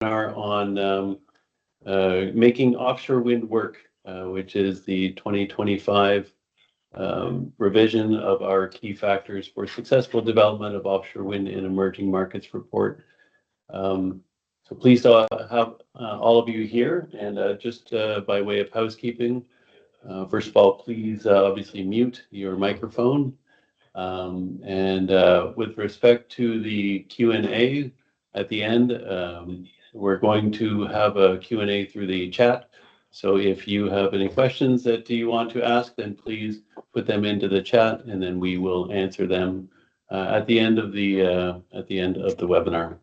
on making offshore wind work, which is the 2025 revision of our key factors for successful development of offshore wind in emerging markets report. So pleased to have all of you here, and just by way of housekeeping, first of all, please obviously mute your microphone. And with respect to the Q&A at the end, we're going to have a Q&A through the chat. So if you have any questions that you want to ask, then please put them into the chat, and then we will answer them at the end of the webinar.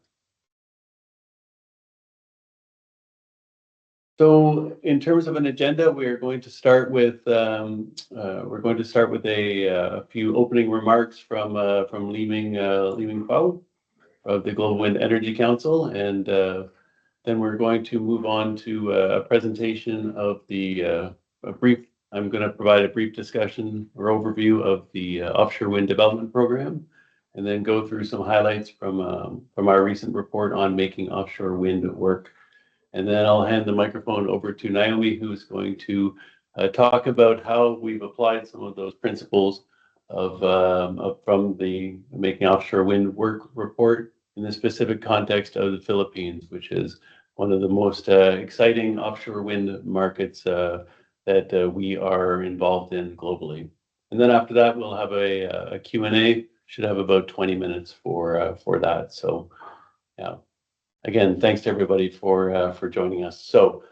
So in terms of an agenda, we're going to start with a few opening remarks from Li-Ming Kuo of the Global Wind Energy Council, and then we're going to move on to a presentation of I'm going to provide a brief discussion or overview of the offshore wind development program, and then go through some highlights from our recent report on making offshore wind work. And then I'll hand the microphone over to Naomi, who's going to talk about how we've applied some of those principles from the Making Offshore Wind Work report in the specific context of the Philippines, which is one of the most exciting offshore wind markets that we are involved in globally. And then after that, we'll have a Q&A. Should have about 20 minutes for that. So, yeah. Again, thanks to everybody for joining us. So,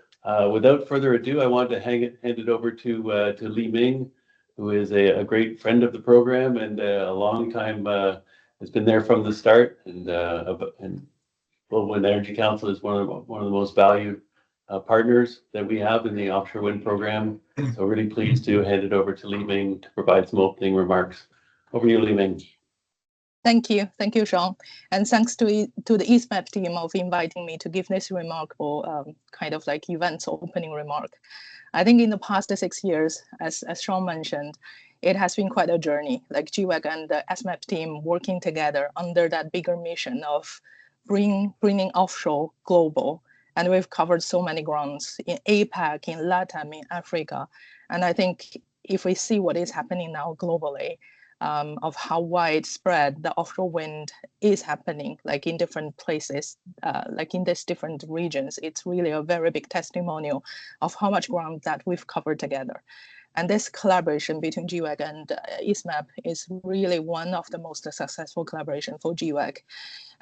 without further ado, I want to hand it over to Li-Ming, who is a great friend of the program and a long time has been there from the start. And Global Wind Energy Council is one of the most valued partners that we have in the offshore wind program. So, really pleased to hand it over to Li-Ming to provide some opening remarks. Over to you, Li-Ming. Thank you, Sean, and thanks to the ESMAP team of inviting me to give this remarkable kind of like events opening remark. I think in the past 6 years, as Sean mentioned, it has been quite a journey. Like GWEC and the ESMAP team working together under that bigger mission of bringing offshore global, and we've covered so many grounds in APAC, in LATAM, in Africa, and I think if we see what is happening now globally. Of how widespread the offshore wind is happening, like in different places, like in these different regions, it's really a very big testimonial of how much ground that we've covered together. And this collaboration between GWEC and ESMAP is really one of the most successful collaboration for GWEC.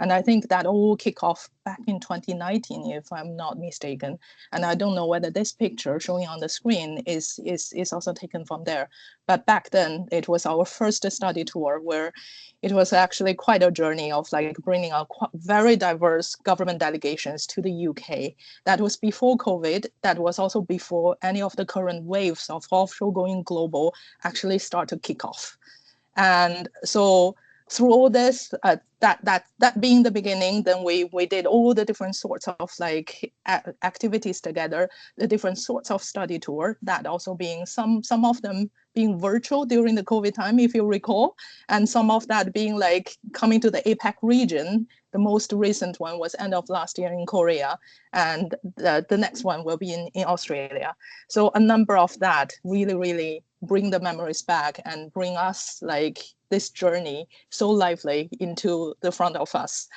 And I think that all kicked off back in 2019, if I'm not mistaken. And I don't know whether this picture showing on the screen is also taken from there. But back then, it was our first study tour where it was actually quite a journey of like bringing out very diverse government delegations to the UK. That was before COVID. That was also before any of the current waves of offshore going global actually start to kick off. And so through all this, that being the beginning, then we did all the different sorts of like activities together, the different sorts of study tour, that also being some of them being virtual during the COVID time, if you recall, and some of that being like coming to the APAC region. The most recent one was end of last year in Korea, and the next one will be in Australia. So a number of that really bring the memories back and bring us like this journey so lively into the front of us.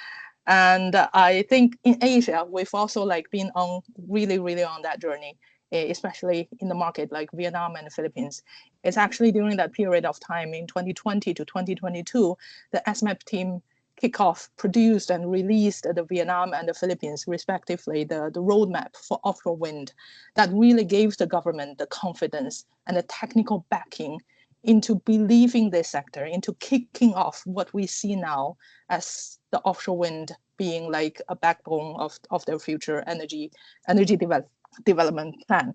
And I think in Asia, we've also like been on really on that journey, especially in the market like Vietnam and the Philippines. It's actually during that period of time in 2020 to 2022, the ESMAP team kick off, produced and released the Vietnam and the Philippines, respectively, the roadmap for offshore wind that really gave the government the confidence and the technical backing into believing this sector, into kicking off what we see now as the offshore wind being like a backbone of their future energy development plan.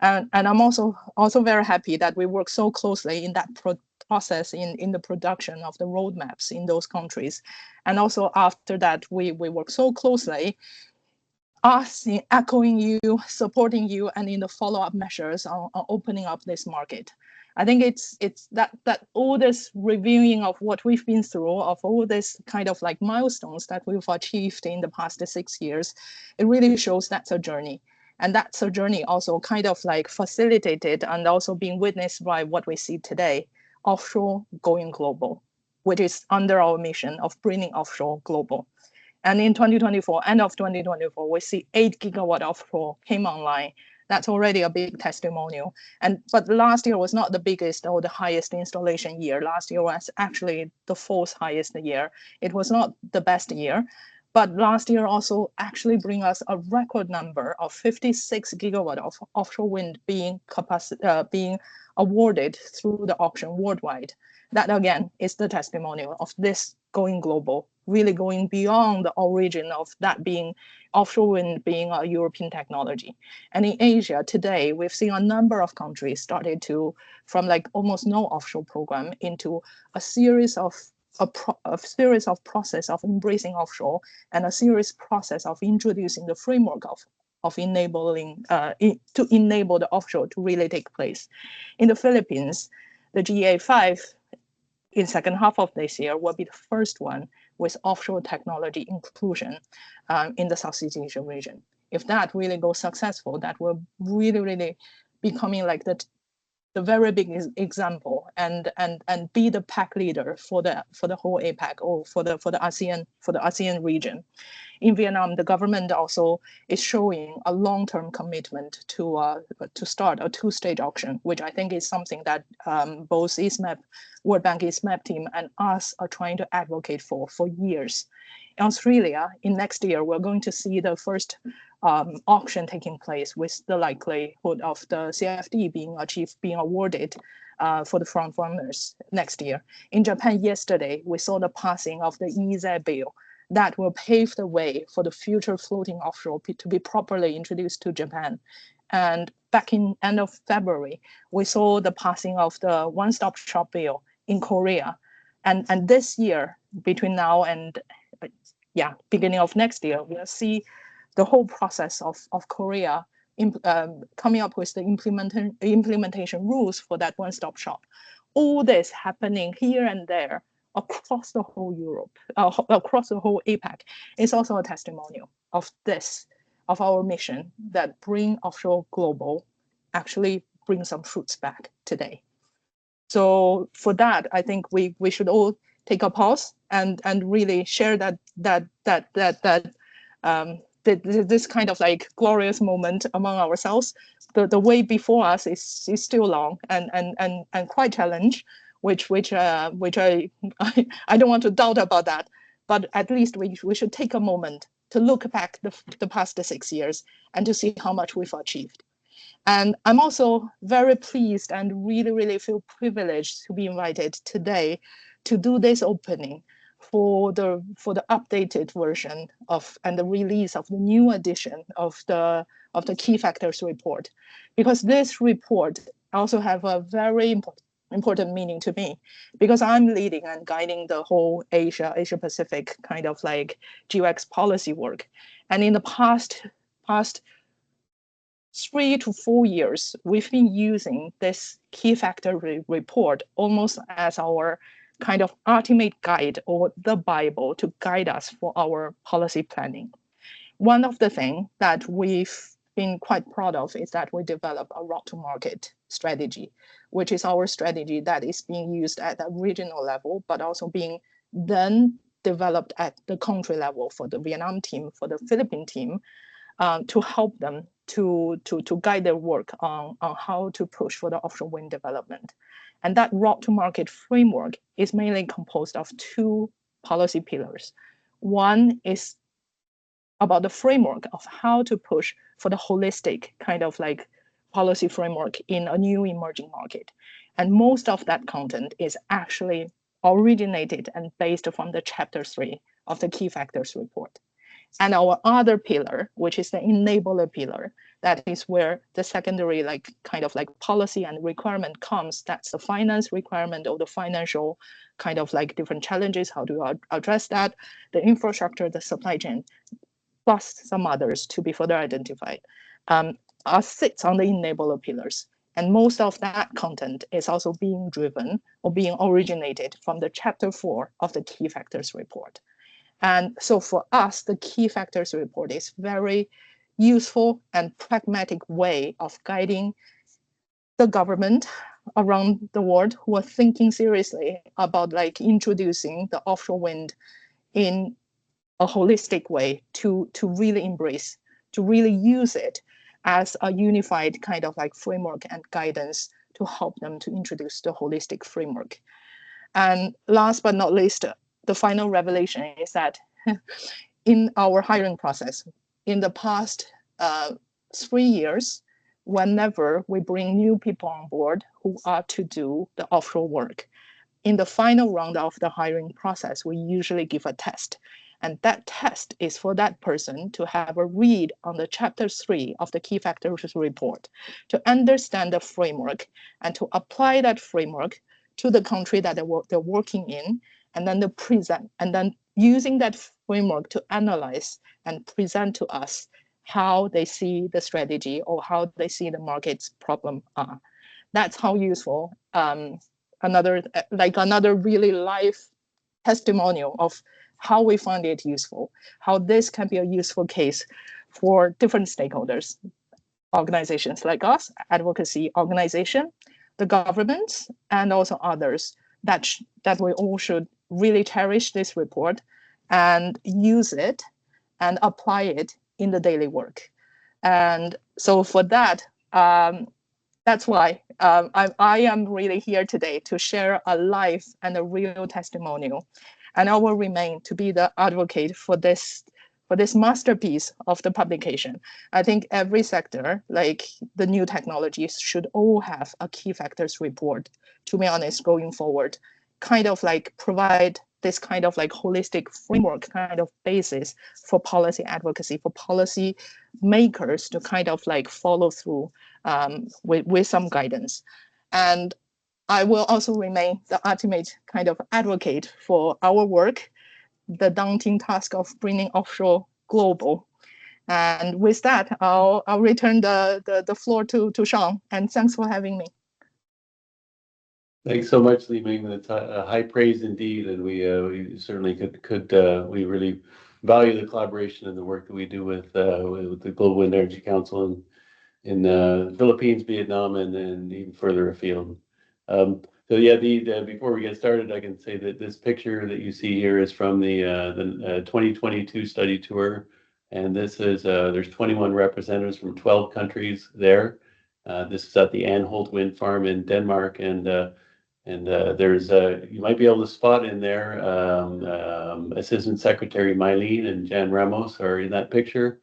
And I'm also very happy that we work so closely in that process in the production of the roadmaps in those countries. And also after that, we work so closely, us in echoing you, supporting you, and in the follow-up measures on opening up this market. I think it's that all this reviewing of what we've been through, of all this kind of like milestones that we've achieved in the past 6 years, it really shows that's a journey. And that's a journey also kind of like facilitated and also being witnessed by what we see today, offshore going global, which is under our mission of bringing offshore global. And in 2024, end of 2024, we see 8 gigawatt offshore came online. That's already a big testimonial. But last year was not the biggest or the highest installation year. Last year was actually the 4th highest year. It was not the best year. But last year also actually bring us a record number of 56 gigawatt of offshore wind being awarded through the auction worldwide. That again is the testimonial of this going global, really going beyond the origin of that being offshore wind being a European technology. And in Asia today, we've seen a number of countries started to, from like almost no offshore program into a series of process of embracing offshore and a serious process of introducing the framework of enabling to enable the offshore to really take place. In the Philippines, the GA5 in second half of this year will be the first one with offshore technology inclusion in the Southeast Asia region. If that really goes successful, that will really becoming like the very big example and be the pack leader for the whole APEC or for the ASEAN region. In Vietnam, the government also is showing a long-term commitment to start a 2-stage auction, which I think is something that both ESMAP, World Bank ESMAP team and us are trying to advocate for years. In Australia, in next year, we're going to see the first auction taking place with the likelihood of the CFD being awarded for the front runners next year. In Japan yesterday, we saw the passing of the EEZ bill that will pave the way for the future floating offshore to be properly introduced to Japan. And back in end of February, we saw the passing of the one-stop shop bill in Korea. And this year, between now and beginning of next year, we'll see the whole process of Korea coming up with the implementation rules for that one-stop shop. All this happening here and there across the whole Europe, across the whole APEC, is also a testimonial of our mission that bring offshore global actually bring some fruits back today. So for that, I think we should all take a pause and really share this kind of like glorious moment among ourselves. The way before us is still long and quite challenging, which I don't want to doubt about that, but at least we should take a moment to look back the past 6 years and to see how much we've achieved. And I'm also very pleased and really feel privileged to be invited today to do this opening for the updated version of and the release of the new edition of the key factors report, because this report also have a very important meaning to me, because I'm leading and guiding the whole Asia Pacific kind of like GX policy work. And in the past 3 to 4 years, we've been using this key factor report almost as our kind of ultimate guide or the Bible to guide us for our policy planning. One of the things that we've been quite proud of is that we developed a route to market strategy, which is our strategy that is being used at the regional level, but also being then developed at the country level for the Vietnam team, for the Philippine team, to help them to guide their work on how to push for the offshore wind development. And that route to market framework is mainly composed of 2 policy pillars. One is about the framework of how to push for the holistic kind of like policy framework in a new emerging market. And most of that content is actually originated and based from the chapter 3 of the key factors report. And our other pillar, which is the enabler pillar, that is where the secondary like kind of like policy and requirement comes. That's the finance requirement or the financial kind of like different challenges, how to address that, the infrastructure, the supply chain, plus some others to be further identified, sits on the enabler pillars. And most of that content is also being driven or being originated from the chapter 4 of the key factors report. And so for us, the key factors report is very useful and pragmatic way of guiding the government around the world who are thinking seriously about like introducing the offshore wind in a holistic way to really embrace, to really use it as a unified kind of like framework and guidance to help them to introduce the holistic framework. And last but not least, the final revelation is that in our hiring process, in the past 3 years, whenever we bring new people on board who are to do the offshore work, in the final round of the hiring process, we usually give a test. And that test is for that person to have a read on the chapter 3 of the key factors report, to understand the framework and to apply that framework to the country that they're working in, and then to present, and then using that framework to analyze and present to us how they see the strategy or how they see the market's problem are. That's how useful another really live testimonial of how we find it useful, how this can be a useful case for different stakeholders, organizations like us, advocacy organization, the governments, and also others, that we all should really cherish this report and use it and apply it in the daily work. And so for that, that's why I am really here today to share a live and a real testimonial. And I will remain to be the advocate for this masterpiece of the publication. I think every sector, like the new technologies, should all have a key factors report, to be honest, going forward, kind of like provide this kind of like holistic framework kind of basis for policy advocacy, for policy makers to kind of like follow through with some guidance. And I will also remain the ultimate kind of advocate for our work, the daunting task of bringing offshore global. And with that, I'll return the floor to Sean, and thanks for having me. Thanks so much, Li Ming. That's high praise indeed, and we certainly could we really value the collaboration and the work that we do with the Global Wind Energy Council in the Philippines, Vietnam, and even further afield. So yeah, before we get started, I can say that this picture that you see here is from the 2022 study tour, and this is there's 21 representatives from 12 countries there. This is at the Anholt Wind Farm in Denmark, and there's you might be able to spot in there Assistant Secretary Mylene and Jan Ramos are in that picture.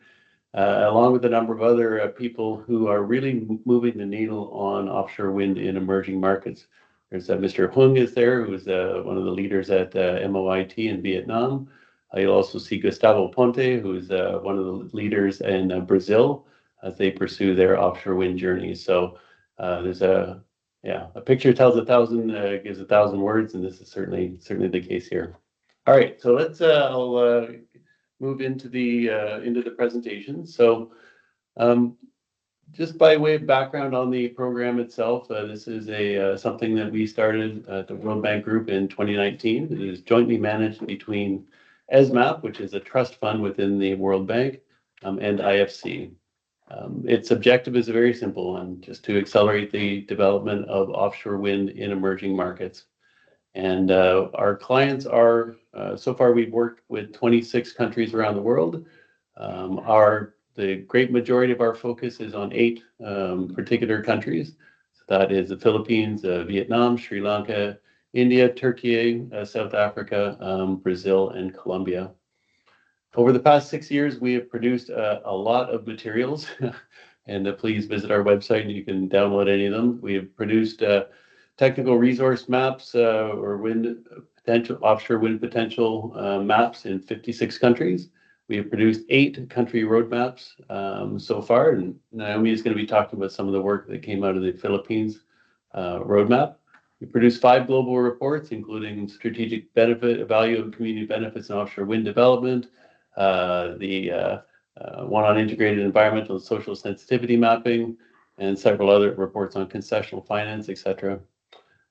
Along with a number of other people who are really moving the needle on offshore wind in emerging markets. There's Mr. Hung is there, who is one of the leaders at MOIT in Vietnam. You'll also see Gustavo Ponte, who is one of the leaders in Brazil as they pursue their offshore wind journey. So there's a picture tells gives 1,000 words, and this is certainly the case here. All right, so let's I'll move into the presentation. So just by way of background on the program itself, this is something that we started at the World Bank Group in 2019. It is jointly managed between ESMAP, which is a trust fund within the World Bank, and IFC. Its objective is very simple, and just to accelerate the development of offshore wind in emerging markets. And our clients are, so far we've worked with 26 countries around the world. The great majority of our focus is on 8 particular countries. So that is the Philippines, Vietnam, Sri Lanka, India, Turkey, South Africa, Brazil, and Colombia. Over the past 6 years, we have produced a lot of materials, and please visit our website and you can download any of them. We have produced technical resource maps or offshore wind potential maps in 56 countries. We have produced 8 country roadmaps so far, and Naomi is going to be talking about some of the work that came out of the Philippines roadmap. We produced 5 global reports, including strategic benefit, value of community benefits in offshore wind development, the one on integrated environmental and social sensitivity mapping, and several other reports on concessional finance, etc.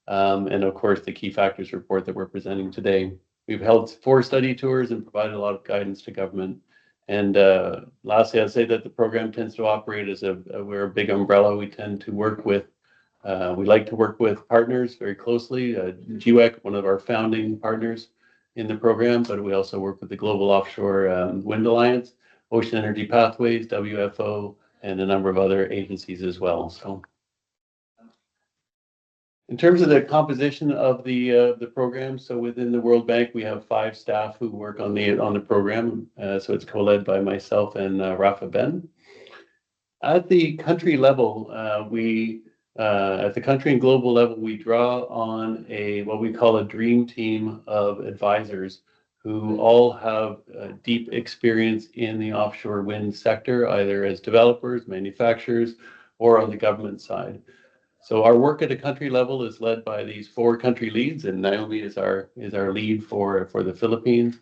And of course, the key factors report that we're presenting today. We've held 4 study tours and provided a lot of guidance to government. And lastly, I'd say that the program tends to operate as we're a big umbrella. We tend to work with, we like to work with partners very closely. GWEC, one of our founding partners in the program, but we also work with the Global Offshore Wind Alliance, Ocean Energy Pathways, WFO, and a number of other agencies as well. So in terms of the composition of the program, so within the World Bank, we have 5 staff who work on the program. So it's co-led by myself and Rafa Ben. At the country level, at the country and global level, we draw on what we call a dream team of advisors who all have deep experience in the offshore wind sector, either as developers, manufacturers, or on the government side. So our work at a country level is led by these 4 country leads, and Naomi is our lead for the Philippines.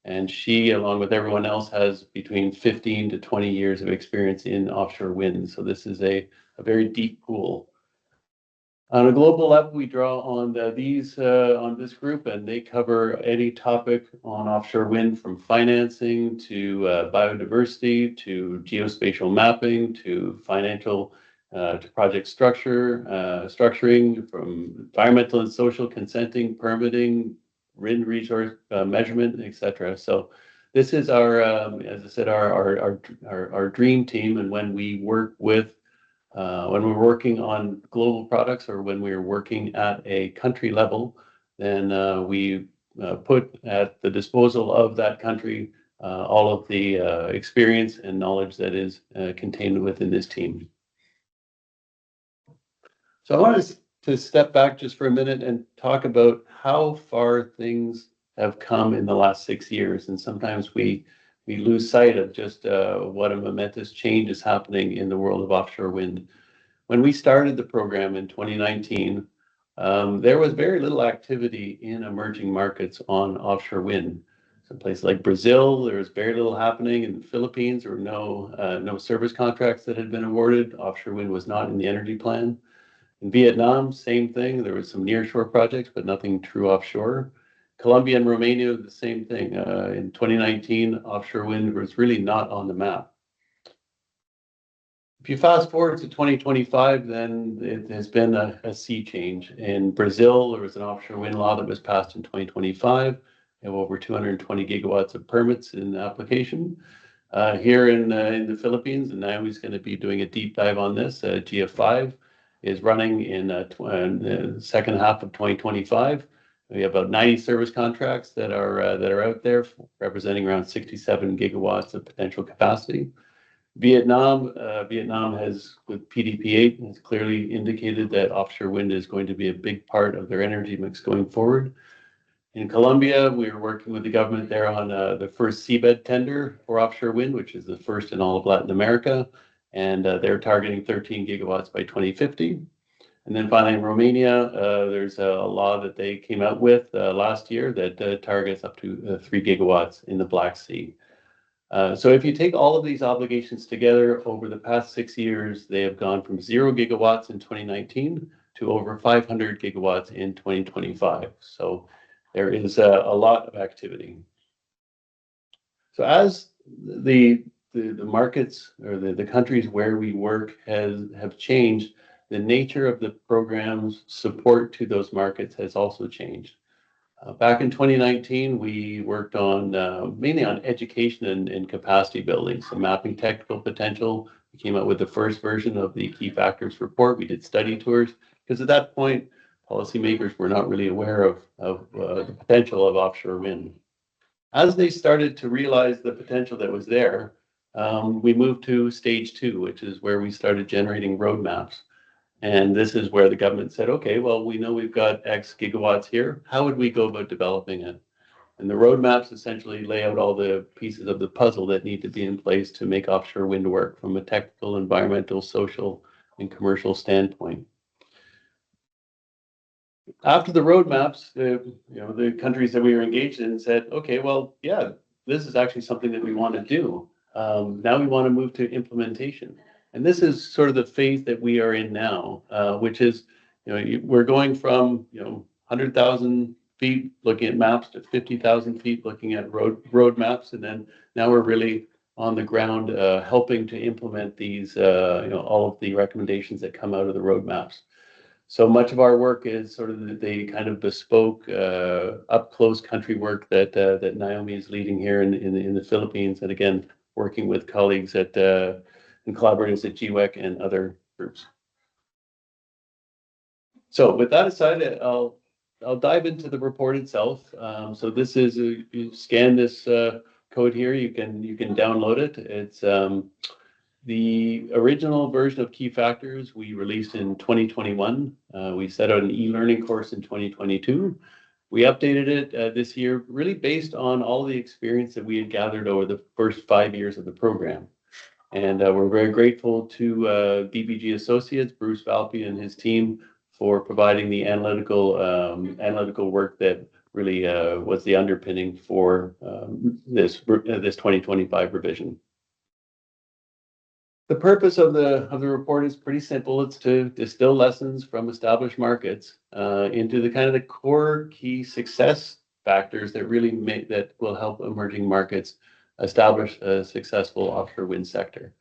And she, along with everyone else, has between 15 to 20 years of experience in offshore wind. So this is a very deep pool. On a global level, we draw on on this group, and they cover any topic on offshore wind, from financing to biodiversity to geospatial mapping to financial to project structuring, from environmental and social consenting, permitting, wind resource measurement, etc. So this is our, as I said, our dream team, and when we're working on global products or when we're working at a country level, then we put at the disposal of that country all of the experience and knowledge that is contained within this team. So I wanted to step back just for a minute and talk about how far things have come in the last 6 years. And sometimes we lose sight of just what a momentous change is happening in the world of offshore wind. When we started the program in 2019, there was very little activity in emerging markets on offshore wind. So places like Brazil, there was very little happening. In the Philippines, there were no service contracts that had been awarded. Offshore wind was not in the energy plan. In Vietnam, same thing. There was some nearshore projects, but nothing true offshore. Colombia and Romania, the same thing. In 2019, offshore wind was really not on the map. If you fast forward to 2025, then it has been a sea change. In Brazil, there was an offshore wind law that was passed in 2025. We have over 220 gigawatts of permits in application. Here in the Philippines, and Naomi's going to be doing a deep dive on this, GF5 is running in the second half of 2025. We have about 90 service contracts that are out there, representing around 67 gigawatts of potential capacity. Vietnam has, with PDP8, has clearly indicated that offshore wind is going to be a big part of their energy mix going forward. In Colombia, we are working with the government there on the first seabed tender for offshore wind, which is the first in all of Latin America, and they're targeting 13 gigawatts by 2050. And then finally, in Romania, there's a law that they came out with last year that targets up to 3 gigawatts in the Black Sea. So if you take all of these obligations together over the past 6 years, they have gone from 0 gigawatts in 2019 to over 500 gigawatts in 2025. So there is a lot of activity. So as the markets or the countries where we work have changed, the nature of the program's support to those markets has also changed. Back in 2019, we worked on mainly on education and capacity building, so mapping technical potential. We came out with the first version of the key factors report. We did study tours because at that point, policymakers were not really aware of the potential of offshore wind. As they started to realize the potential that was there, we moved to stage 2, which is where we started generating roadmaps. And this is where the government said, okay, well, we know we've got X gigawatts here. How would we go about developing it? And the roadmaps essentially lay out all the pieces of the puzzle that need to be in place to make offshore wind work from a technical, environmental, social, and commercial standpoint. After the roadmaps, the countries that we were engaged in said, okay, well, yeah, this is actually something that we want to do. Now we want to move to implementation. And this is sort of the phase that we are in now, which is, we're going from, 100,000 feet looking at maps to 50,000 feet looking at road maps. And then now we're really on the ground helping to implement these, all of the recommendations that come out of the road maps. So much of our work is sort of the kind of bespoke, up close country work that Naomi is leading here in the Philippines, and again working with colleagues and collaborators at GWEC and other groups. So with that aside, I'll dive into the report itself. So this is you scan this code here. You can download it. It's the original version of key factors we released in 2021. We set out an e-learning course in 2022. We updated it this year, really based on all the experience that we had gathered over the first 5 years of the program. And we're very grateful to BBG Associates, Bruce Valpy and his team, for providing the analytical work that really was the underpinning for this 2025 revision. The purpose of the report is pretty simple. It's to distill lessons from established markets into the kind of the core key success factors that really that will help emerging markets establish a successful offshore wind sector.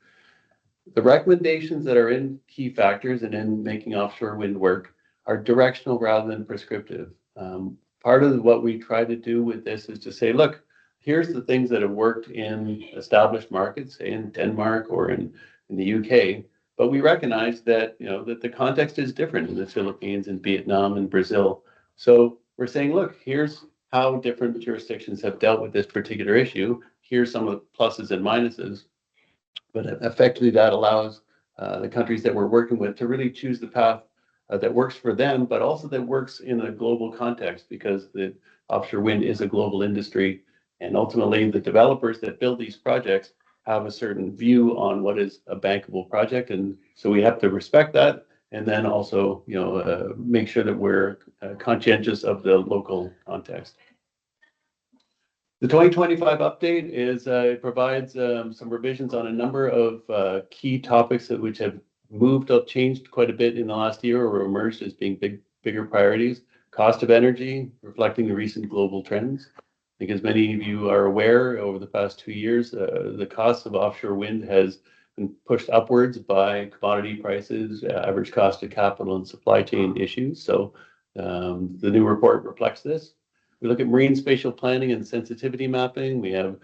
The recommendations that are in key factors and in making offshore wind work are directional rather than prescriptive. Part of what we try to do with this is to say, look, here's the things that have worked in established markets, say in Denmark or in the UK, but we recognize that that the context is different in the Philippines and Vietnam and Brazil. So we're saying, look, here's how different jurisdictions have dealt with this particular issue. Here's some of the pluses and minuses, but effectively that allows the countries that we're working with to really choose the path that works for them, but also that works in a global context, because the offshore wind is a global industry, and ultimately the developers that build these projects have a certain view on what is a bankable project, and so we have to respect that, and then also make sure that we're conscientious of the local context. The 2025 update is it provides some revisions on a number of key topics which have changed quite a bit in the last year, or emerged as being bigger priorities. Cost of energy, reflecting the recent global trends. I think as many of you are aware, over the past 2 years, the cost of offshore wind has been pushed upwards by commodity prices, average cost of capital, and supply chain issues. So the new report reflects this. We look at marine spatial planning and sensitivity mapping. We have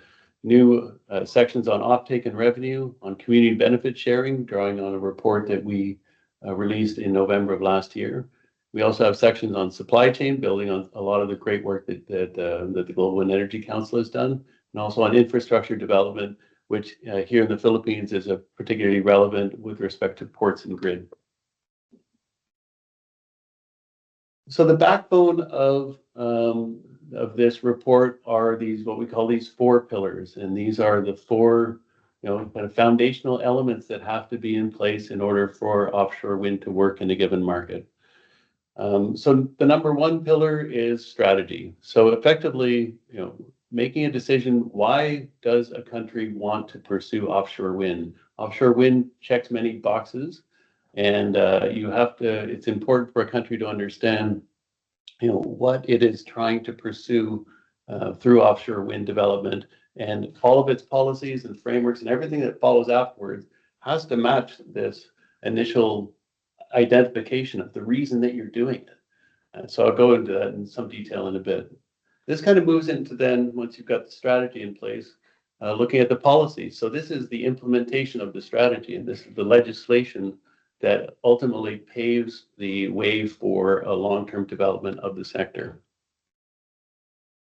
new sections on offtake and revenue, on community benefit sharing, drawing on a report that we released in November of last year. We also have sections on supply chain, building on a lot of the great work that the Global Wind Energy Council has done, and also on infrastructure development, which here in the Philippines is particularly relevant with respect to ports and grid. So the backbone of this report are what we call these 4 pillars, and these are the 4 kind of foundational elements that have to be in place in order for offshore wind to work in a given market. So the number 1 pillar is strategy. So effectively, making a decision: why does a country want to pursue offshore wind? Offshore wind checks many boxes, and it's important for a country to understand what it is trying to pursue through offshore wind development, and all of its policies and frameworks and everything that follows afterwards has to match this initial identification of the reason that you're doing it. So I'll go into that in some detail in a bit. This kind of moves into then, once you've got the strategy in place, looking at the policy. So this is the implementation of the strategy, and this is the legislation that ultimately paves the way for a long-term development of the sector.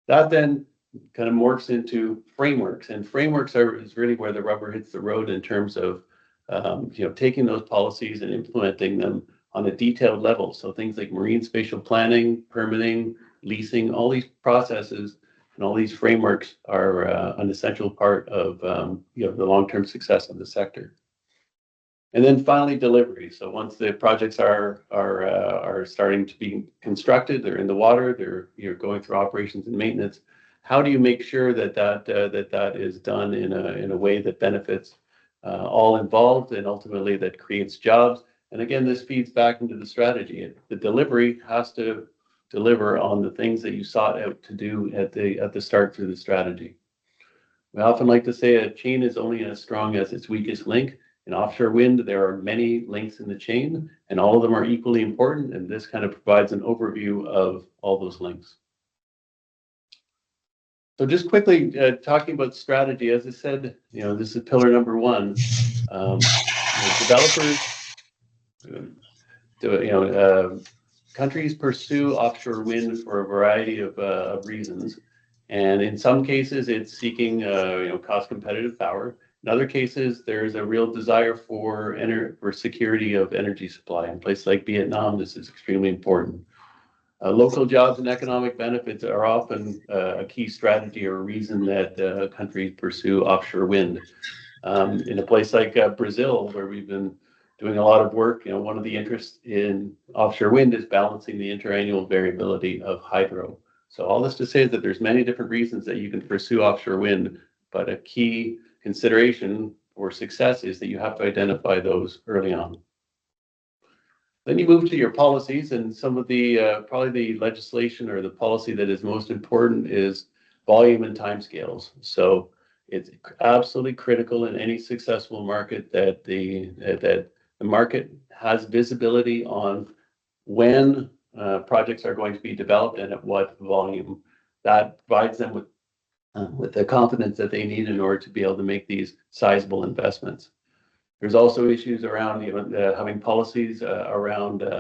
That then kind of morphs into frameworks, and frameworks is really where the rubber hits the road in terms of taking those policies and implementing them on a detailed level. So things like marine spatial planning, permitting, leasing, all these processes and all these frameworks are an essential part of the long-term success of the sector. And then finally, delivery. So once the projects are starting to be constructed, they're in the water, you're going through operations and maintenance. How do you make sure that is done in a way that benefits all involved, and ultimately that creates jobs. And again, this feeds back into the strategy. The delivery has to deliver on the things that you sought out to do at the start through the strategy. We often like to say a chain is only as strong as its weakest link. In offshore wind, there are many links in the chain, and all of them are equally important. And this kind of provides an overview of all those links. So just quickly talking about strategy, as I said, this is pillar number one. Developers, countries pursue offshore wind for a variety of reasons, and in some cases, it's seeking cost-competitive power. In other cases, there's a real desire for security of energy supply. In places like Vietnam, this is extremely important. Local jobs and economic benefits are often a key strategy or a reason that countries pursue offshore wind. In a place like Brazil, where we've been doing a lot of work, one of the interests in offshore wind is balancing the interannual variability of hydro. So all this to say is that there's many different reasons that you can pursue offshore wind, but a key consideration for success is that you have to identify those early on. Then you move to your policies, and some of the probably the legislation or the policy that is most important is volume and timescales. So it's absolutely critical in any successful market that the market has visibility on when projects are going to be developed and at what volume. That provides them with the confidence that they need in order to be able to make these sizable investments. There's also issues around having policies around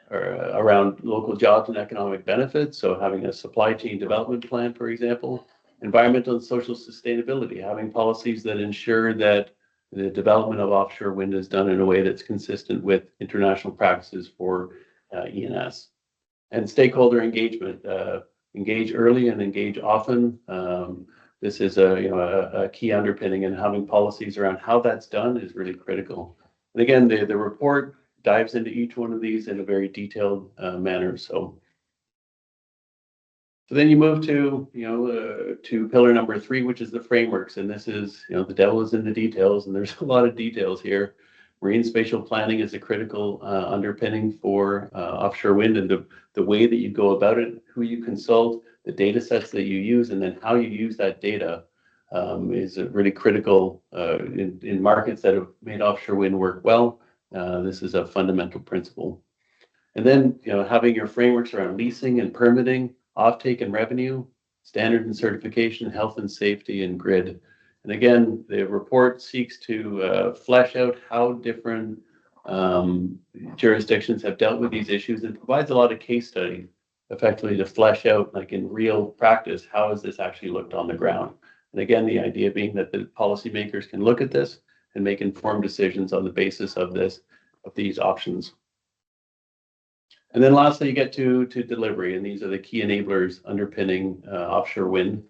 local jobs and economic benefits. So having a supply chain development plan, for example, environmental and social sustainability, having policies that ensure that the development of offshore wind is done in a way that's consistent with international practices for ENS, and stakeholder engagement. Engage early and engage often. This is a key underpinning, and having policies around how that's done is really critical. And again, the report dives into each one of these in a very detailed manner. So then you move to pillar number 3, which is the frameworks, and this is the devil is in the details, and there's a lot of details here. Marine spatial planning is a critical underpinning for offshore wind, and the way that you go about it, who you consult, the data sets that you use, and then how you use that data is really critical in markets that have made offshore wind work well. This is a fundamental principle. And then having your frameworks around leasing and permitting, offtake and revenue, standard and certification, health and safety, and grid. And again, the report seeks to flesh out how different jurisdictions have dealt with these issues, and provides a lot of case studies effectively to flesh out, like in real practice, how has this actually looked on the ground. And again, the idea being that the policymakers can look at this and make informed decisions on the basis of these options. And then lastly, you get to delivery, and these are the key enablers underpinning offshore wind.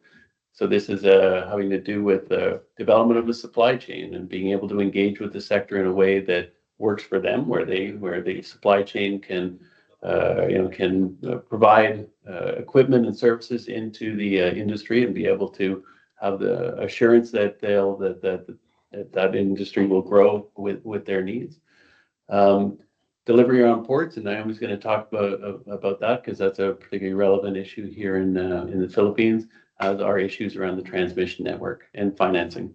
So this is having to do with the development of the supply chain and being able to engage with the sector in a way that works for them, where the supply chain can provide equipment and services into the industry, and be able to have the assurance that that industry will grow with their needs. Delivery on ports, and Naomi's going to talk about that, because that's a particularly relevant issue here in the Philippines, as are issues around the transmission network and financing.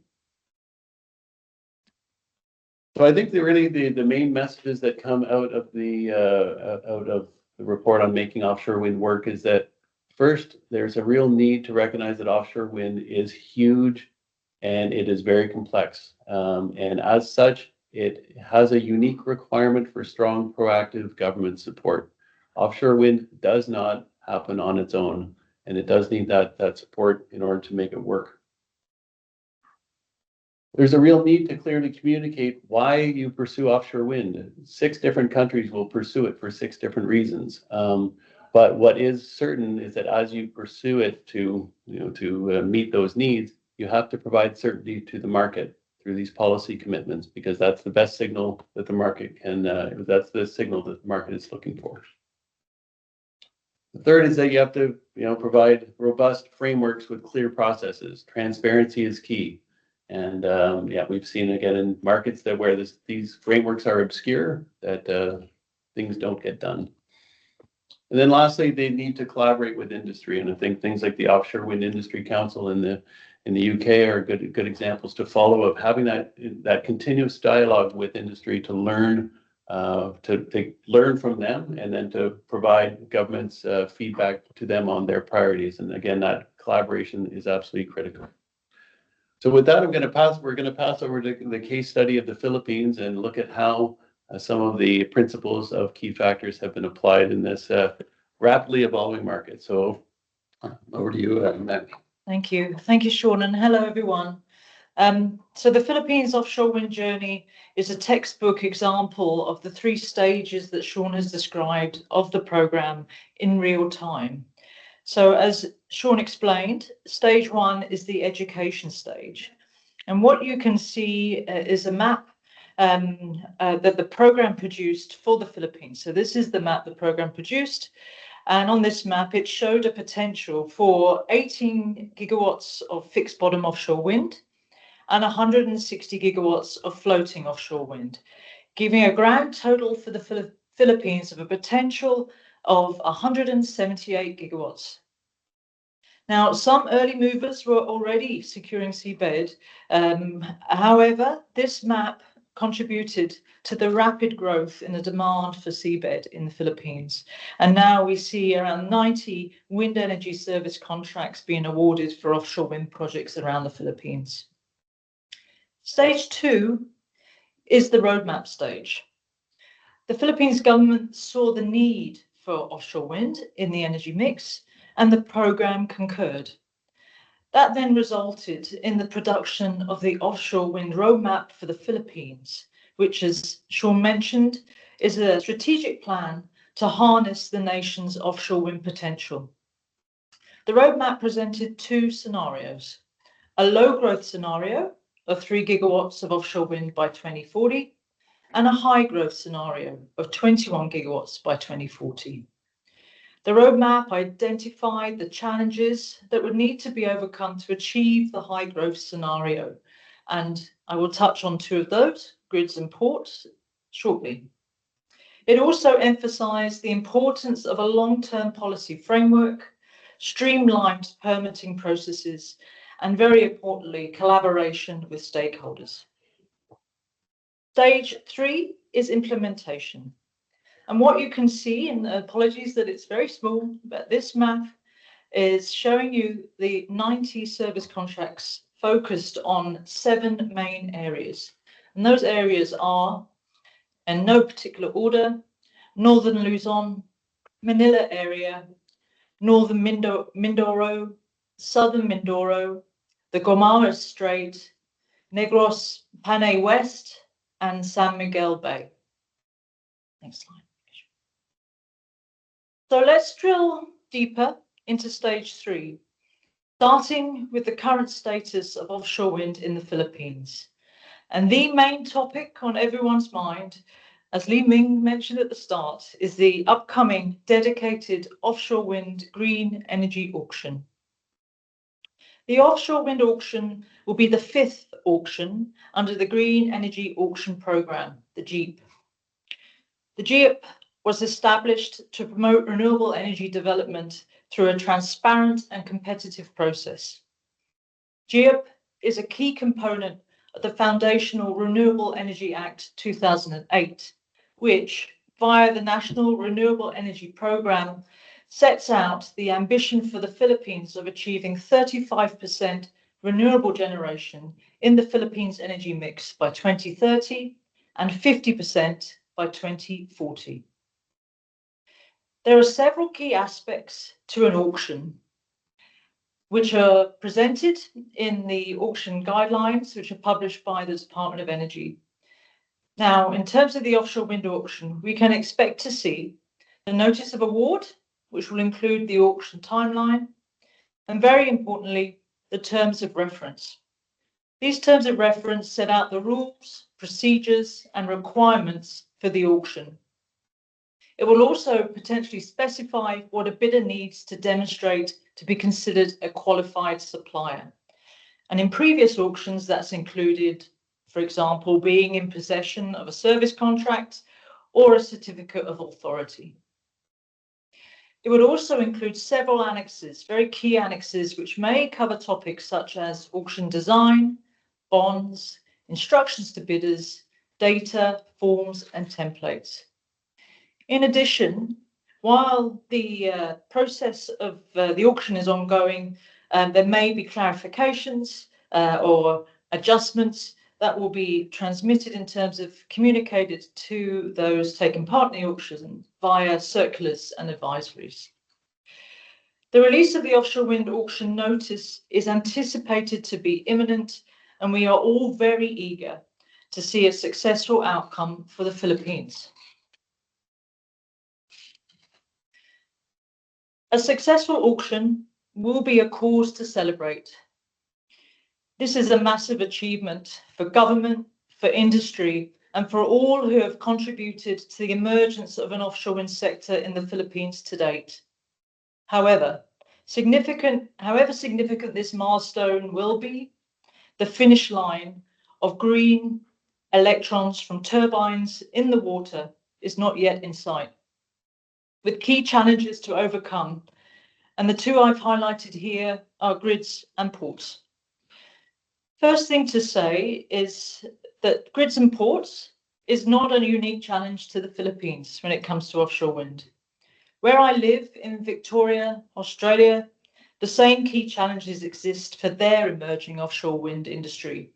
So I think the main messages that come out of the report on making offshore wind work is that, first, there's a real need to recognize that offshore wind is huge and it is very complex, and as such, it has a unique requirement for strong, proactive government support. Offshore wind does not happen on its own, and it does need that support in order to make it work. There's a real need to clearly communicate why you pursue offshore wind. 6 different countries will pursue it for 6 different reasons. But what is certain is that as you pursue it to meet those needs, you have to provide certainty to the market through these policy commitments, because that's the best signal that the market can. That's the signal that the market is looking for. The third is that you have to provide robust frameworks with clear processes. Transparency is key. And yeah, we've seen again in markets that where these frameworks are obscure, that things don't get done. And then lastly, they need to collaborate with industry. And I think things like the Offshore Wind Industry Council in the UK are good examples to follow of having that continuous dialogue with industry to learn from them, and then to provide governments feedback to them on their priorities. And again, that collaboration is absolutely critical. So with that, we're going to pass over to the case study of the Philippines and look at how some of the principles of key factors have been applied in this rapidly evolving market. So over to you, Matt. Thank you. Thank you, Sean, and hello, everyone. So the Philippines offshore wind journey is a textbook example of the 3 stages that Sean has described of the program in real time. So as Sean explained, stage 1 is the education stage. And what you can see is a map that the program produced for the Philippines. So this is the map the program produced. And on this map, it showed a potential for 18 gigawatts of fixed bottom offshore wind and 160 gigawatts of floating offshore wind, giving a grand total for the Philippines of a potential of 178 gigawatts. Now, some early movers were already securing seabed. However, this map contributed to the rapid growth in the demand for seabed in the Philippines. And now we see around 90 wind energy service contracts being awarded for offshore wind projects around the Philippines. Stage 2 is the roadmap stage. The Philippines government saw the need for offshore wind in the energy mix, and the program concurred. That then resulted in the production of the offshore wind roadmap for the Philippines, which, as Sean mentioned, is a strategic plan to harness the nation's offshore wind potential. The roadmap presented 2 scenarios: a low growth scenario of 3 gigawatts of offshore wind by 2040, and a high growth scenario of 21 gigawatts by 2040. The roadmap identified the challenges that would need to be overcome to achieve the high growth scenario. And I will touch on 2 of those, grids and ports, shortly. It also emphasized the importance of a long-term policy framework, streamlined permitting processes, and very importantly, collaboration with stakeholders. Stage 3 is implementation. And what you can see, and apologies that it's very small, but this map is showing you the 90 service contracts focused on 7 main areas. And those areas are, in no particular order, Northern Luzon, Manila area, Northern Mindoro, Southern Mindoro, the Guimaras Strait, Negros Panay West, and San Miguel Bay. Next slide. So let's drill deeper into stage 3, starting with the current status of offshore wind in the Philippines. And the main topic on everyone's mind, as Li Ming mentioned at the start, is the upcoming dedicated offshore wind green energy auction. The offshore wind auction will be the 5th auction under the Green Energy Auction Programme, the GEAP. The GEAP was established to promote renewable energy development through a transparent and competitive process. GEAP is a key component of the Foundational Renewable Energy Act 2008, which, via the National Renewable Energy Programme, sets out the ambition for the Philippines of achieving 35% renewable generation in the Philippines energy mix by 2030 and 50% by 2040. There are several key aspects to an auction, which are presented in the auction guidelines, which are published by the Department of Energy. Now, in terms of the offshore wind auction, we can expect to see the notice of award, which will include the auction timeline, and very importantly, the terms of reference. These terms of reference set out the rules, procedures, and requirements for the auction. It will also potentially specify what a bidder needs to demonstrate to be considered a qualified supplier. And in previous auctions, that's included, for example, being in possession of a service contract or a certificate of authority. It would also include several annexes, very key annexes, which may cover topics such as auction design, bonds, instructions to bidders, data, forms, and templates. In addition, while the process of the auction is ongoing, there may be clarifications or adjustments that will be transmitted in terms of communicated to those taking part in the auction via circulars and advisories. The release of the offshore wind auction notice is anticipated to be imminent, and we are all very eager to see a successful outcome for the Philippines. A successful auction will be a cause to celebrate. This is a massive achievement for government, for industry, and for all who have contributed to the emergence of an offshore wind sector in the Philippines to date. However significant this milestone will be, the finish line of green electrons from turbines in the water is not yet in sight, with key challenges to overcome. And the two I've highlighted here are grids and ports. First thing to say is that grids and ports is not a unique challenge to the Philippines when it comes to offshore wind. Where I live in Victoria, Australia, the same key challenges exist for their emerging offshore wind industry.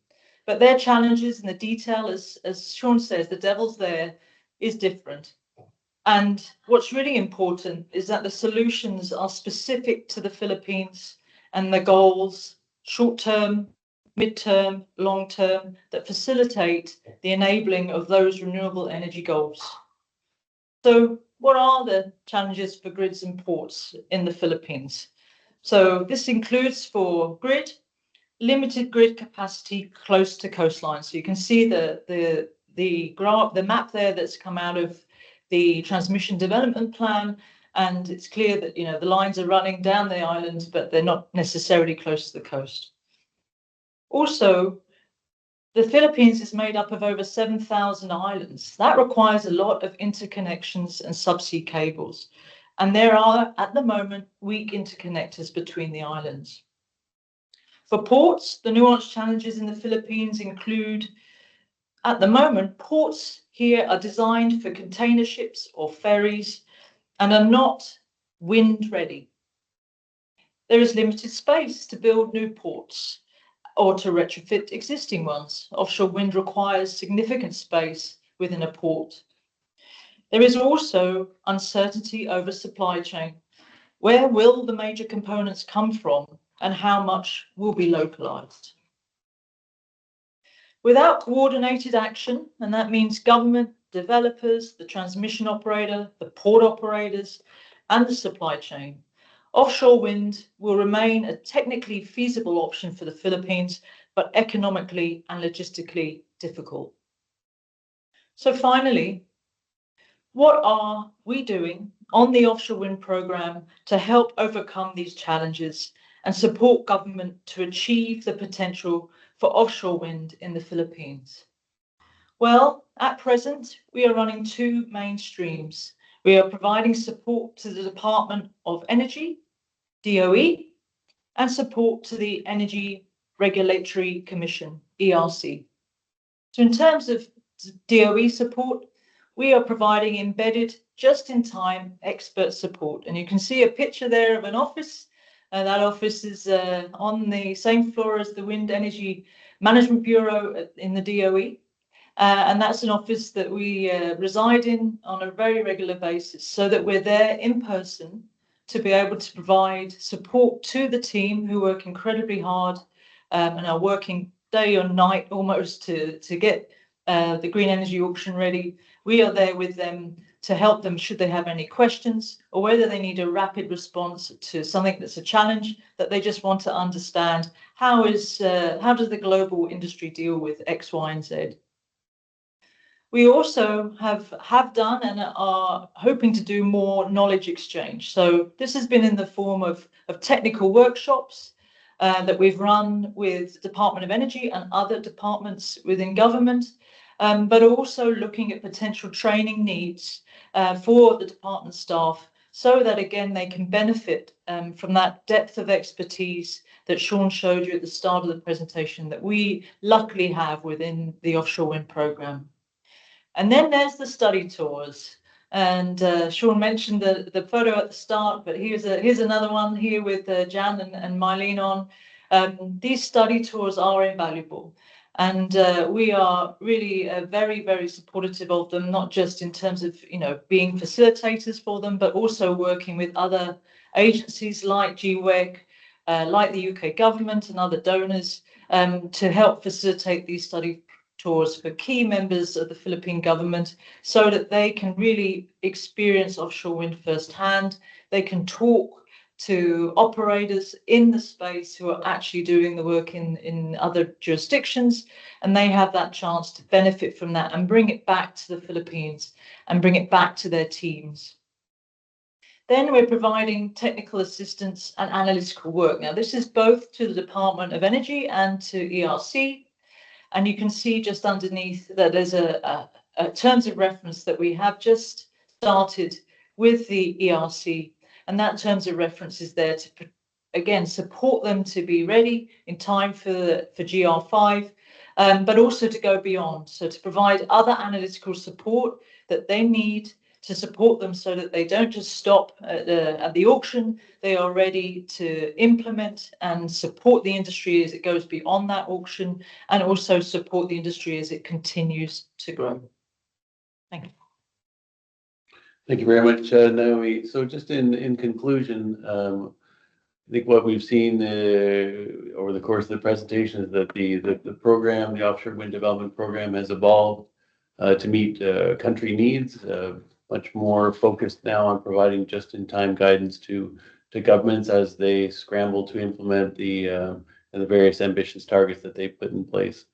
But their challenges in the detail, as Sean says, the devil's there, is different. And what's really important is that the solutions are specific to the Philippines and the goals, short-term, mid-term, long-term, that facilitate the enabling of those renewable energy goals. So what are the challenges for grids and ports in the Philippines? So this includes for grid, limited grid capacity close to coastline. So you can see the graph, the map there that's come out of the transmission development plan, and it's clear that the lines are running down the island, but they're not necessarily close to the coast. Also, the Philippines is made up of over 7,000 islands. That requires a lot of interconnections and subsea cables. And there are, at the moment, weak interconnectors between the islands. For ports, the nuanced challenges in the Philippines include, at the moment, ports here are designed for container ships or ferries and are not wind ready. There is limited space to build new ports or to retrofit existing ones. Offshore wind requires significant space within a port. There is also uncertainty over supply chain. Where will the major components come from and how much will be localized? Without coordinated action, and that means government, developers, the transmission operator, the port operators, and the supply chain, offshore wind will remain a technically feasible option for the Philippines, but economically and logistically difficult. So finally, what are we doing on the offshore wind programme to help overcome these challenges and support government to achieve the potential for offshore wind in the Philippines? Well, at present, we are running two main streams. We are providing support to the Department of Energy, DOE, and support to the Energy Regulatory Commission, ERC. So in terms of DOE support, we are providing embedded, just-in-time expert support. And you can see a picture there of an office. That office is on the same floor as the Wind Energy Management Bureau in the DOE. And that's an office that we reside in on a very regular basis so that we're there in person to be able to provide support to the team who work incredibly hard and are working day or night almost to get the green energy auction ready. We are there with them to help them should they have any questions or whether they need a rapid response to something that's a challenge that they just want to understand. How does the global industry deal with X, Y, and Z? We also have done and are hoping to do more knowledge exchange. So this has been in the form of technical workshops that we've run with Department of Energy and other departments within government, but also looking at potential training needs for the department staff so that, again, they can benefit from that depth of expertise that Sean showed you at the start of the presentation that we luckily have within the offshore wind programme. And then there's the study tours. And Sean mentioned the photo at the start, but here's another one here with Jan and Mylene on. These study tours are invaluable. And we are really very, very supportive of them, not just in terms of, being facilitators for them, but also working with other agencies like GWEC, like the UK government and other donors to help facilitate these study tours for key members of the Philippine government so that they can really experience offshore wind firsthand. They can talk to operators in the space who are actually doing the work in other jurisdictions, and they have that chance to benefit from that and bring it back to the Philippines and bring it back to their teams. Then we're providing technical assistance and analytical work. Now, this is both to the Department of Energy and to ERC. And you can see just underneath that there's a terms of reference that we have just started with the ERC. And that terms of reference is there to, again, support them to be ready in time for GR5, but also to go beyond. So to provide other analytical support that they need to support them so that they don't just stop at the auction. They are ready to implement and support the industry as it goes beyond that auction, and also support the industry as it continues to grow. Thank you. Thank you very much, Naomi. So just in conclusion, I think what we've seen over the course of the presentation is that the program, the Offshore Wind Development Program, has evolved to meet country needs, much more focused now on providing just-in-time guidance to governments as they scramble to implement the various ambitious targets that they put in place.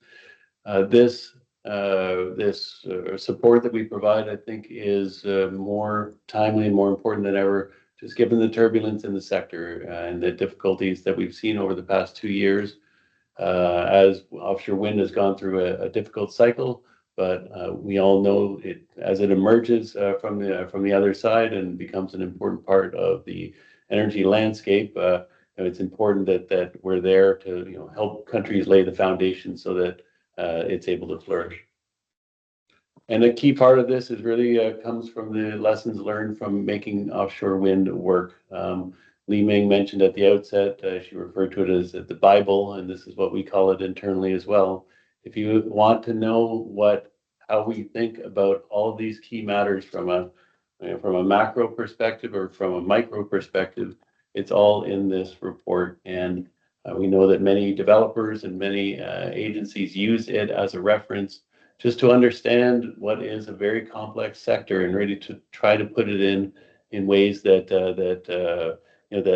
This support that we provide, I think, is more timely and more important than ever, just given the turbulence in the sector and the difficulties that we've seen over the past 2 years, as offshore wind has gone through a difficult cycle. But we all know it as it emerges from the other side and becomes an important part of the energy landscape. It's important that we're there to help countries lay the foundation so that it's able to flourish. And a key part of this is really comes from the lessons learned from making offshore wind work. Li Ming mentioned at the outset, she referred to it as the Bible, and this is what we call it internally as well. If you want to know how we think about all of these key matters from a macro perspective or from a micro perspective, it's all in this report. And we know that many developers and many agencies use it as a reference just to understand what is a very complex sector and really to try to put it in ways that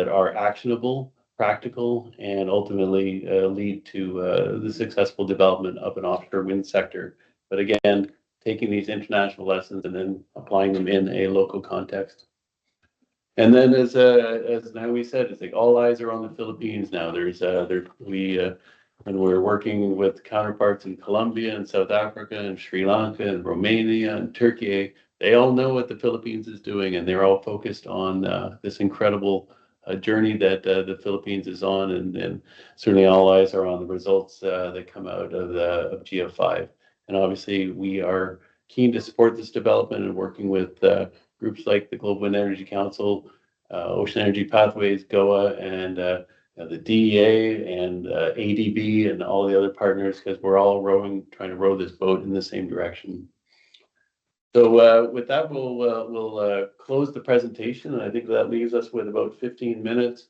are actionable, practical, and ultimately lead to the successful development of an offshore wind sector. But again, taking these international lessons and then applying them in a local context. And then, as Naomi said, it's like all eyes are on the Philippines now. When we're working with counterparts in Colombia and South Africa and Sri Lanka and Romania and Turkey, they all know what the Philippines is doing, and they're all focused on this incredible journey that the Philippines is on, and certainly all eyes are on the results that come out of GEO5. And obviously, we are keen to support this development and working with groups like the Global Wind Energy Council, Ocean Energy Pathways, GOA, and the DEA and ADB and all the other partners, because we're all trying to row this boat in the same direction. So with that, we'll close the presentation, and I think that leaves us with about 15 minutes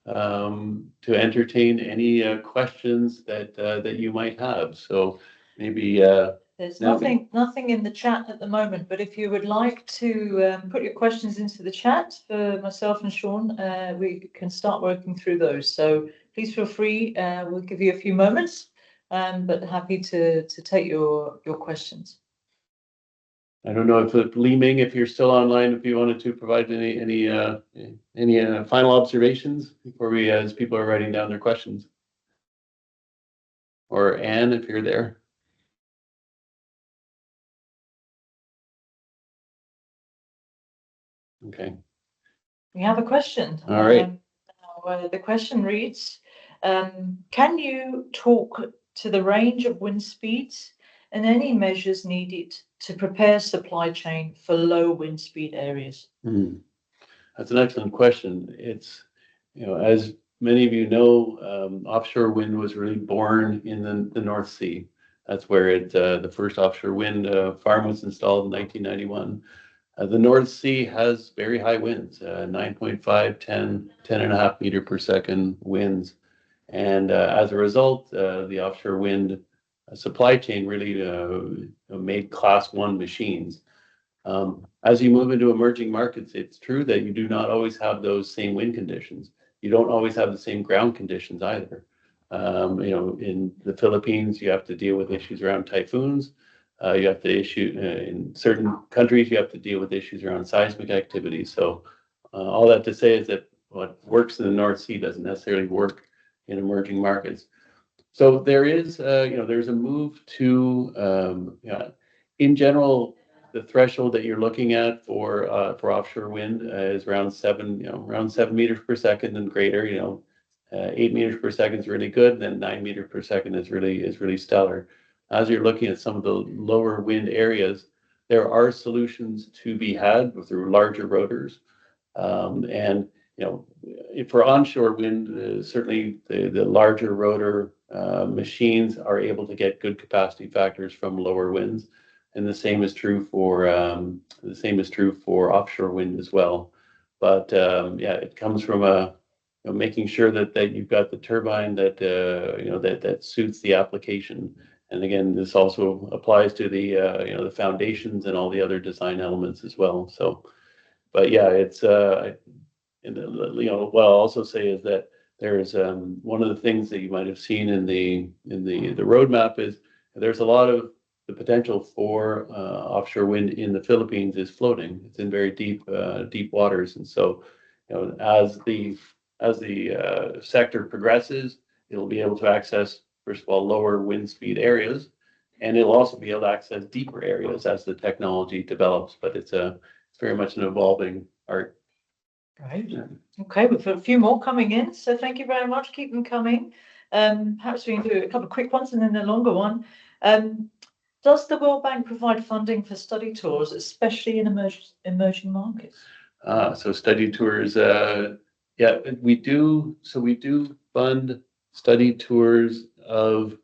to entertain any questions that you might have. So maybe there's nothing in the chat at the moment, but if you would like to put your questions into the chat for myself and Sean, we can start working through those. So please feel free. We'll give you a few moments, but happy to take your questions. I don't know if Li-Ming, if you're still online, if you wanted to provide any final observations before we, as people are writing down their questions. Or Anne, if you're there. Okay. We have a question. All right. The question reads, can you talk to the range of wind speeds and any measures needed to prepare supply chain for low wind speed areas? That's an excellent question. It's, as many of you know, offshore wind was really born in the North Sea. That's where the first offshore wind farm was installed in 1991. The North Sea has very high winds, 9.5, 10 and a half meter per second winds. And as a result, the offshore wind supply chain really made class one machines. As you move into emerging markets, it's true that you do not always have those same wind conditions. You don't always have the same ground conditions either. In the Philippines, you have to deal with issues around typhoons. You have to in certain countries, you have to deal with issues around seismic activity. So all that to say is that what works in the North Sea doesn't necessarily work in emerging markets. So there's a move to, in general, the threshold that you're looking at for offshore wind is around 7 meters per second and greater. 8 meters per second is really good, and then 9 meters per second is really stellar. As you're looking at some of the lower wind areas, there are solutions to be had through larger rotors, and for onshore wind, certainly the larger rotor machines are able to get good capacity factors from lower winds, and the same is true for offshore wind as well. But it comes from making sure that you've got the turbine that suits the application. And again, this also applies to the foundations and all the other design elements as well. So, but yeah, it's what I'll also say is that there's one of the things that you might have seen in the roadmap is there's a lot of the potential for offshore wind in the Philippines is floating. It's in very deep waters, and so as the sector progresses, it'll be able to access, first of all, lower wind speed areas, and it'll also be able to access deeper areas as the technology develops. But it's very much an evolving art. Right. Okay, we've got a few more coming in, so thank you very much. Keep them coming. Perhaps we can do a couple of quick ones and then a longer one. Does the World Bank provide funding for study tours, especially in emerging markets? So study tours, we do. So we do fund study tours of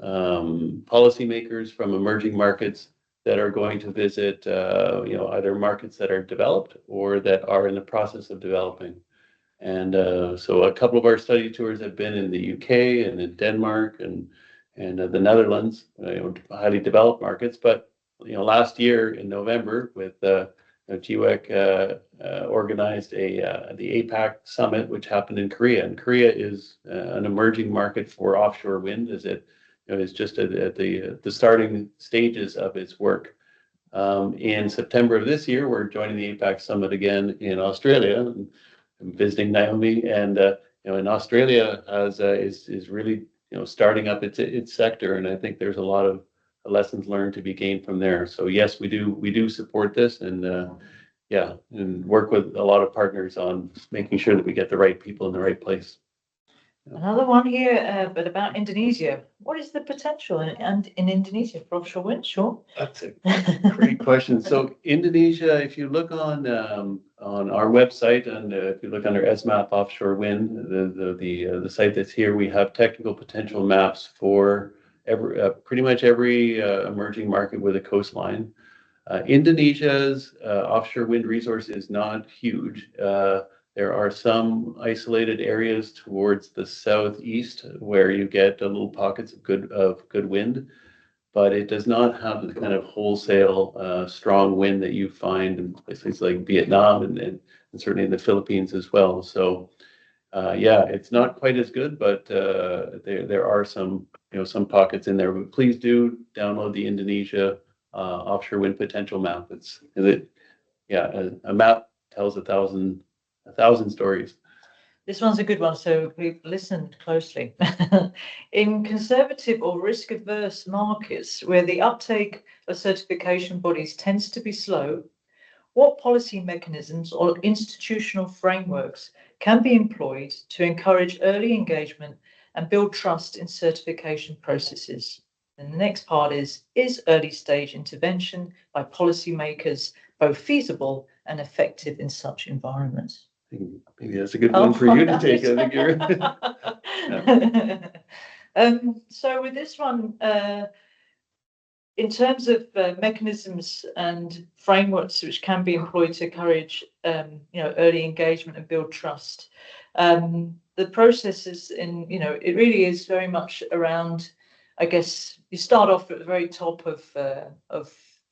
policymakers from emerging markets that are going to visit, either markets that are developed or that are in the process of developing. And so a couple of our study tours have been in the UK and in Denmark and the Netherlands, highly developed markets. But last year in November, with GWEC organized the APAC summit, which happened in Korea. And Korea is an emerging market for offshore wind, as it is just at the starting stages of its work. In September of this year, we're joining the APAC summit again in Australia. I'm visiting Naomi, and in Australia is really starting up its sector, and I think there's a lot of lessons learned to be gained from there. So yes, we do support this, and and work with a lot of partners on making sure that we get the right people in the right place. Another one here, but about Indonesia. What is the potential in Indonesia for offshore wind? Sure. That's a great question. So Indonesia, if you look on our website, and if you look under ESMAP offshore wind, the site that's here, we have technical potential maps for pretty much every emerging market with a coastline. Indonesia's offshore wind resource is not huge. There are some isolated areas towards the southeast where you get little pockets of good wind, but it does not have the kind of wholesale strong wind that you find in places like Vietnam and certainly in the Philippines as well. So it's not quite as good, but there are some pockets in there. But please do download the Indonesia offshore wind potential map. A map tells a thousand stories. This one's a good one, so we've listened closely. In conservative or risk-averse markets where the uptake of certification bodies tends to be slow, what policy mechanisms or institutional frameworks can be employed to encourage early engagement and build trust in certification processes? And the next part is early stage intervention by policymakers both feasible and effective in such environments? Maybe that's a good one for you to take. I think you're. So with this one, in terms of mechanisms and frameworks which can be employed to encourage, early engagement and build trust, the process is it really is very much around. I guess you start off at the very top of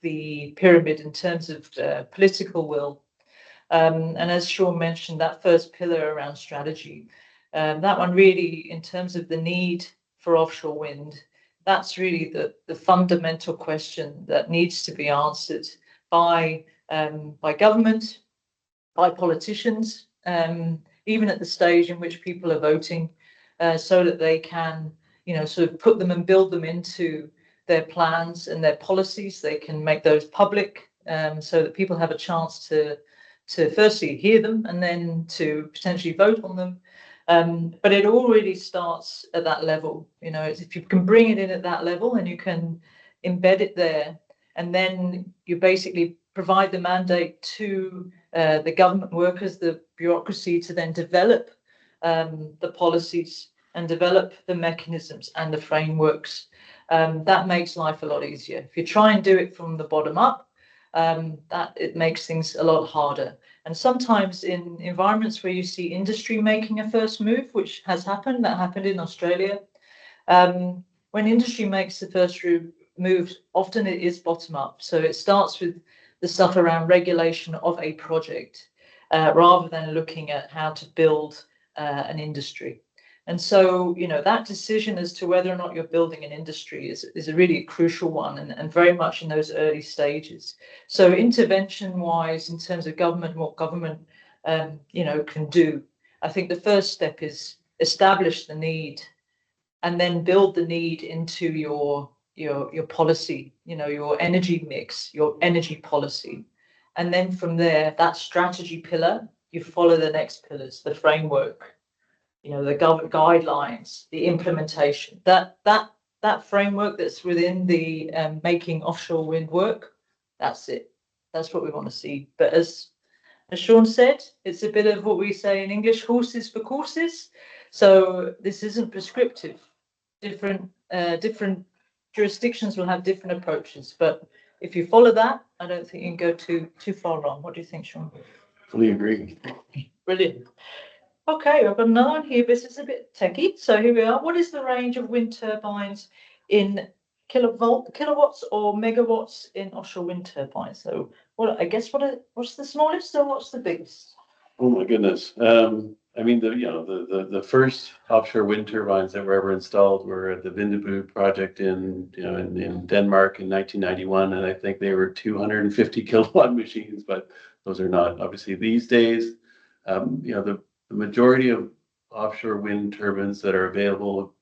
the pyramid in terms of political will. And as Sean mentioned, that first pillar around strategy, that one really, in terms of the need for offshore wind, that's really the fundamental question that needs to be answered by government, by politicians, even at the stage in which people are voting, so that they can, sort of put them and build them into their plans and their policies. They can make those public, so that people have a chance to firstly hear them and then to potentially vote on them. But it all really starts at that level. If you can bring it in at that level and you can embed it there, and then you basically provide the mandate to the government workers, the bureaucracy, to then develop the policies and develop the mechanisms and the frameworks. That makes life a lot easier. If you try and do it from the bottom up, that it makes things a lot harder. And sometimes in environments where you see industry making a first move, which has happened, that happened in Australia, when industry makes the first move, often it is bottom up. So it starts with the stuff around regulation of a project, rather than looking at how to build an industry. And so, that decision as to whether or not you're building an industry is a really crucial one, and very much in those early stages. So intervention-wise, in terms of government, what government, can do, I think the first step is establish the need and then build the need into your policy, your energy mix, your energy policy. And then from there, that strategy pillar, you follow the next pillars, the framework, the government guidelines, the implementation, that framework that's within the making offshore wind work. That's it. That's what we want to see. But as Sean said, it's a bit of what we say in English, horses for courses. So this isn't prescriptive. Different jurisdictions will have different approaches. But if you follow that, I don't think you can go too far wrong. What do you think, Sean? Fully agree. Brilliant. Okay, I've got another one here, but it's a bit techie. So here we are. What is the range of wind turbines in kilowatts or megawatts in offshore wind turbines? So what's the smallest or what's the biggest? Oh my goodness. I mean, the first offshore wind turbines that were ever installed were at the Vindeby project in Denmark in 1991, and I think they were 250 kilowatt machines. But those are not obviously these days. The majority of offshore wind turbines that are available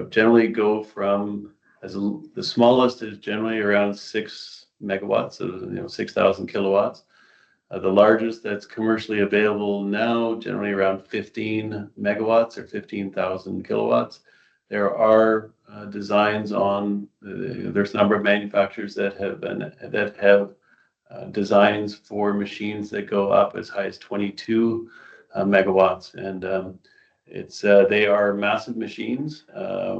generally go from the smallest is generally around 6 megawatts, so 6,000 kilowatts. The largest that's commercially available now, generally around 15 megawatts or 15,000 kilowatts. There are designs on. There's a number of manufacturers that have designs for machines that go up as high as 22 megawatts, and they are massive machines.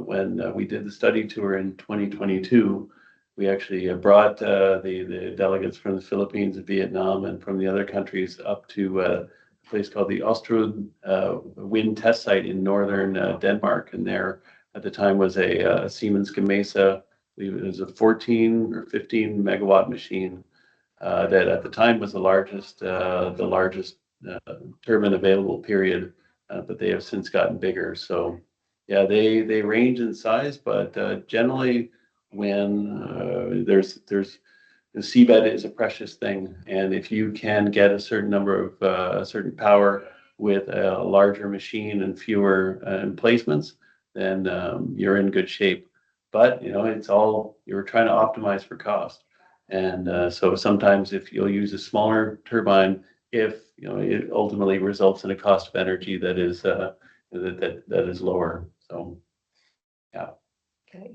When we did the study tour in 2022, we actually brought the delegates from the Philippines and Vietnam and from the other countries up to a place called the Offshore wind test site in northern Denmark, and there at the time was a Siemens Gamesa. I believe it was a 14 or 15 megawatt machine that at the time was the largest turbine available, period, but they have since gotten bigger. So yeah, they range in size, but generally when the seabed is a precious thing, and if you can get a certain number of a certain power with a larger machine and fewer emplacements, then you're in good shape. But it's all you're trying to optimize for cost, and so sometimes if you'll use a smaller turbine, if it ultimately results in a cost of energy that is that is lower. So yeah. Okay.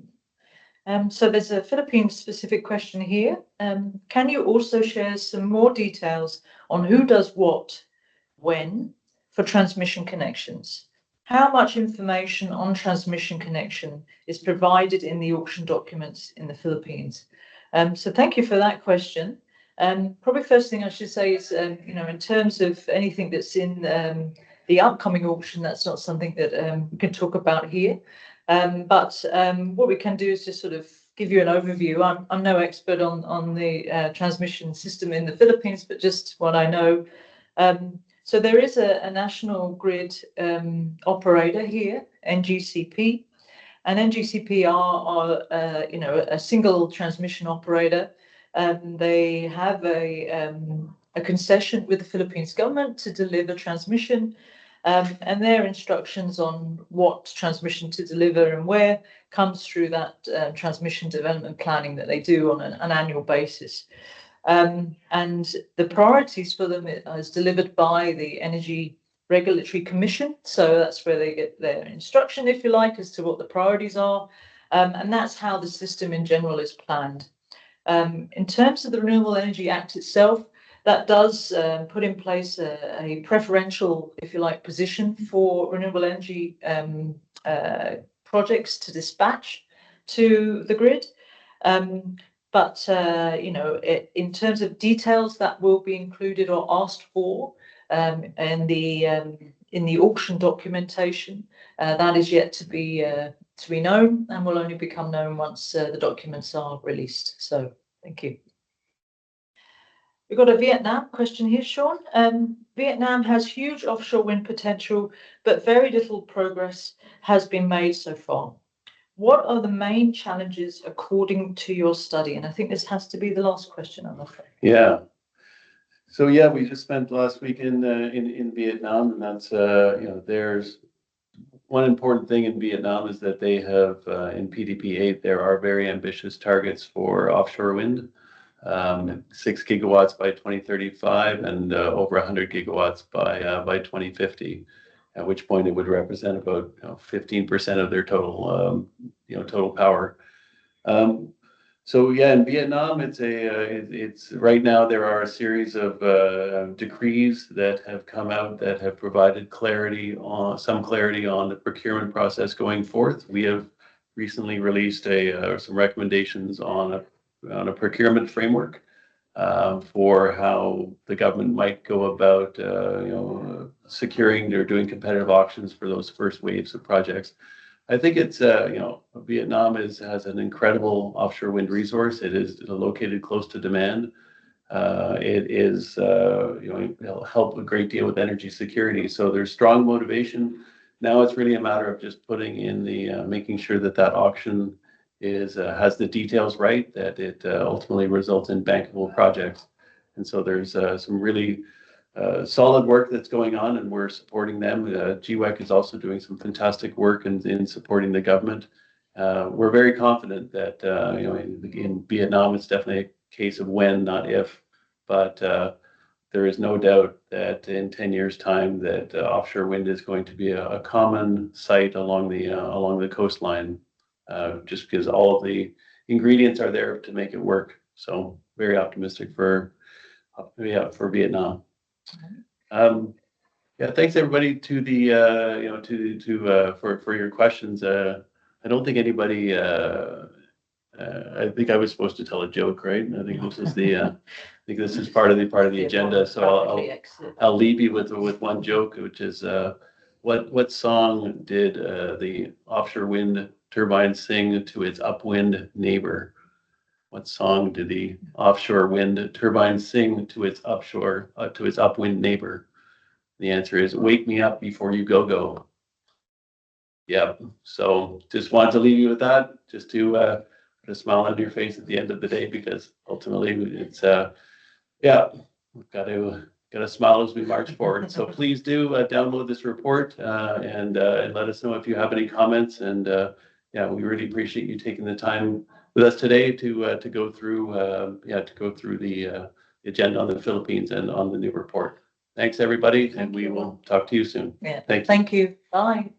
So there's a Philippines-specific question here. Can you also share some more details on who does what, when, for transmission connections? How much information on transmission connection is provided in the auction documents in the Philippines? So thank you for that question. Probably first thing I should say is, in terms of anything that's in the upcoming auction, that's not something that we can talk about here. But what we can do is just sort of give you an overview. I'm no expert on the transmission system in the Philippines, but just what I know. So there is a national grid operator here, NGCP, and NGCP are a single transmission operator. They have a concession with the Philippines government to deliver transmission. And their instructions on what transmission to deliver and where comes through that transmission development planning that they do on an annual basis. And the priorities for them is delivered by the Energy Regulatory Commission. So that's where they get their instruction, if you like, as to what the priorities are. And that's how the system in general is planned. In terms of the Renewable Energy Act itself, that does put in place a preferential, if you like, position for renewable energy projects to dispatch to the grid. But in terms of details that will be included or asked for in the auction documentation, that is yet to be known and will only become known once the documents are released. So thank you. We've got a Vietnam question here, Sean. Vietnam has huge offshore wind potential, but very little progress has been made so far. What are the main challenges according to your study? And I think this has to be the last question, I'm afraid. Yeah. So yeah, we just spent last week in Vietnam, and that's there's one important thing in Vietnam is that they have in PDP 8 there are very ambitious targets for offshore wind. 6 gigawatts by 2035 and over 100 gigawatts by 2050, at which point it would represent about 15% of their total total power. So yeah, in Vietnam, it's right now there are a series of decrees that have come out that have provided some clarity on the procurement process going forth. We have recently released some recommendations on a procurement framework for how the government might go about securing or doing competitive auctions for those first waves of projects. I think it's Vietnam has an incredible offshore wind resource. It is located close to demand. It'll help a great deal with energy security. So there's strong motivation. Now it's really a matter of just putting in making sure that auction has the details right, that it ultimately results in bankable projects. And so there's some really solid work that's going on, and we're supporting them. GWEC is also doing some fantastic work in supporting the government. We're very confident that in Vietnam, it's definitely a case of when, not if. But there is no doubt that in 10 years' time, that offshore wind is going to be a common sight along the coastline, just because all of the ingredients are there to make it work. So very optimistic for Vietnam. Yeah, thanks everybody for your questions. I don't think anybody. I think I was supposed to tell a joke, right? I think this is part of the agenda. So I'll leave you with one joke, which is what song did the offshore wind turbine sing to its upwind neighbor? What song did the offshore wind turbine sing to its upwind neighbor? The answer is "Wake Me Up Before You Go Go." Yeah. So just wanted to leave you with that, just to put a smile on your face at the end of the day, because ultimately it's yeah, we've got to smile as we march forward. So please do download this report and let us know if you have any comments. And yeah, we really appreciate you taking the time with us today to go through the agenda on the Philippines and on the new report. Thanks everybody, and we will talk to you soon. Yeah. Thank you. Thank you. Bye.